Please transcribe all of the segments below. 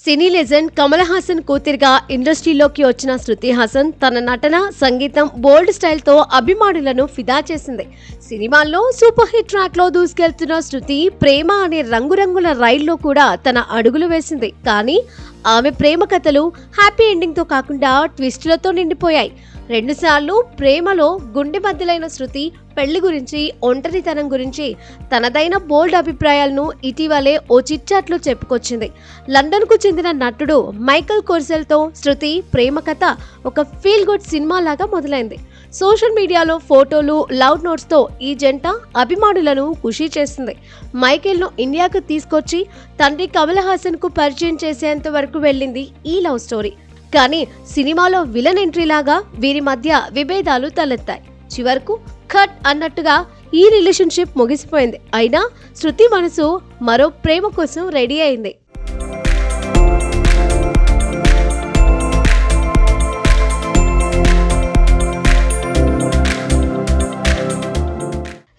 సినీ legend Kamal Haasan కూతురిగా ఇండస్ట్రీలోకి వచ్చిన శృతి హాసన్ తన నటన, సంగీతం, బోల్డ్ స్టైల్తో అభిమానులను ఫిదా చేసింది. సినిమాల్లో సూపర్ హిట్ ట్రాక్లో దూసుకెళ్తున్న శృతి ప్రేమ అనే రంగురంగుల రైల్లో కూడా తన అడుగులు వేసింది. కానీ ఆమె ప్రేమ కథలు హ్యాపీ ఎండింగ్తో కాకుండా ట్విస్టులతో నిండిపోయాయి. 2 సార్లు ప్రేమలో గుండె బద్దలైన శృతి పెళ్లి గురించి, ఒంటరితనం గురించి తనదైన బోల్డ్ అభిప్రాయాలను ఇటీవలే ఓ చిట్చాట్లో చెప్పుకొచ్చింది. లండన్కు చెందిన నటుడు మైకల్ కోర్సెల్తో శృతి ప్రేమ కథ ఒక ఫీల్ గుడ్ సినిమా లాగా మొదలైంది. సోషల్ మీడియాలో ఫోటోలు, లవ్ నోట్స్తో ఈ జంట అభిమానులను ఖుషీ చేసింది. మైకేల్ను ఇండియాకు తీసుకొచ్చి తండ్రి కమల్ హాసన్కు పరిచయం చేసేంత వరకు వెళ్ళింది ఈ లవ్ స్టోరీ. కానీ సినిమాలో విలన్ ఎంట్రీ లాగా వీరి మధ్య విభేదాలు తలెత్తాయి. చివరకు కట్ అన్నట్టుగా ఈ రిలేషన్షిప్ ముగిసిపోయింది. అయినా శృతి మనసు మరో ప్రేమ కోసం రెడీ అయింది.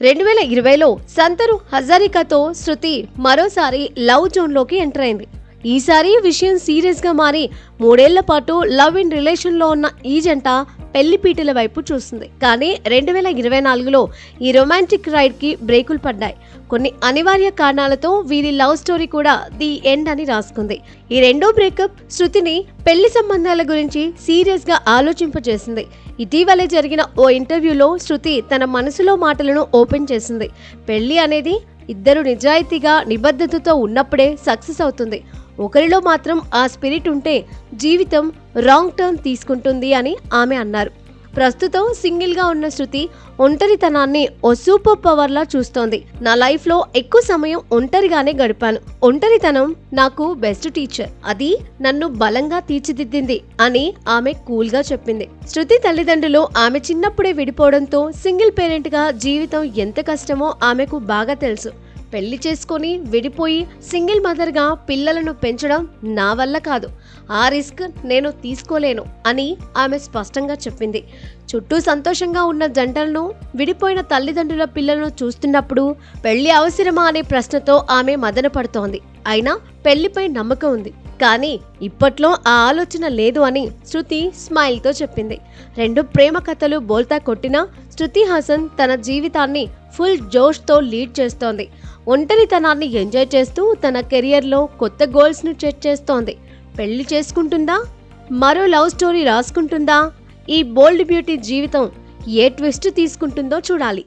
2020లో సంతరు హజారికాతో శృతి మరోసారి లవ్ జోన్లోకి ఎంటర్ అయింది. ఈసారి విషయం సీరియస్ గా మారి 3 ఏళ్ల పాటు లవ్ ఇన్ రిలేషన్ లో ఉన్న ఈ జంట పెళ్లి పీటల వైపు చూస్తుంది. కానీ 2024లో ఈ రొమాంటిక్ రైడ్ కి బ్రేకులు పడ్డాయి. కొన్ని అనివార్య కారణాలతో వీరి లవ్ స్టోరీ కూడా ది ఎండ్ అని రాసుకుంది. ఈ రెండో బ్రేకప్ శృతిని పెళ్లి సంబంధాల గురించి సీరియస్ గా ఆలోచింపజేసింది. ఇటీవలే జరిగిన ఓ ఇంటర్వ్యూలో శృతి తన మనసులో మాటలను ఓపెన్ చేసింది. పెళ్లి అనేది ఇద్దరు నిజాయితీగా, నిబద్ధతతో ఉన్నప్పుడే సక్సెస్ అవుతుంది. ఒకరిలో మాత్రం ఆ స్పిరిట్ ఉంటే జీవితం రాంగ్ టర్న్ తీసుకుంటుంది అని ఆమె అన్నారు. ప్రస్తుతం సింగిల్ గా ఉన్న శృతి ఒంటరితనాన్ని ఓ సూపర్ పవర్ లా చూస్తోంది. నా లైఫ్ లో ఎక్కువ సమయం ఒంటరిగానే గడిపాను. ఒంటరితనం నాకు బెస్ట్ టీచర్. అది నన్ను బలంగా తీర్చిదిద్దింది అని ఆమె కూల్ గా చెప్పింది. శృతి తల్లిదండ్రులు ఆమె చిన్నప్పుడే విడిపోవడంతో సింగిల్ పేరెంట్ గా జీవితం ఎంత కష్టమో ఆమెకు బాగా తెలుసు. పెళ్లి చేసుకొని విడిపోయి సింగిల్ మదర్ గా పిల్లలను పెంచడం నా వల్ల కాదు, ఆ రిస్క్ నేను తీసుకోలేను అని ఆమె స్పష్టంగా చెప్పింది. చుట్టూ సంతోషంగా ఉన్న జంటలను, విడిపోయిన తల్లిదండ్రుల పిల్లలను చూస్తున్నప్పుడు పెళ్లి అవసరమా అనే ప్రశ్నతో ఆమె మదన పడుతోంది. అయినా పెళ్లిపై నమ్మకం ఉంది. కానీ ఇప్పట్లో ఆ ఆలోచన లేదు అని శృతి స్మైల్ తో చెప్పింది. 2 ప్రేమ కథలు బోల్తా కొట్టినా శృతి హాసన్ తన జీవితాన్ని ఫుల్ జోష్ తో లీడ్ చేస్తోంది. ఒంటరితనాన్ని ఎంజాయ్ చేస్తూ తన కెరియర్లో కొత్త గోల్స్ ను సెట్ చేస్తోంది. పెళ్లి చేసుకుంటుందా, మరో లవ్ స్టోరీ రాసుకుంటుందా, ఈ బోల్డ్ బ్యూటీ జీవితం ఏ ట్విస్ట్ తీసుకుంటుందో చూడాలి.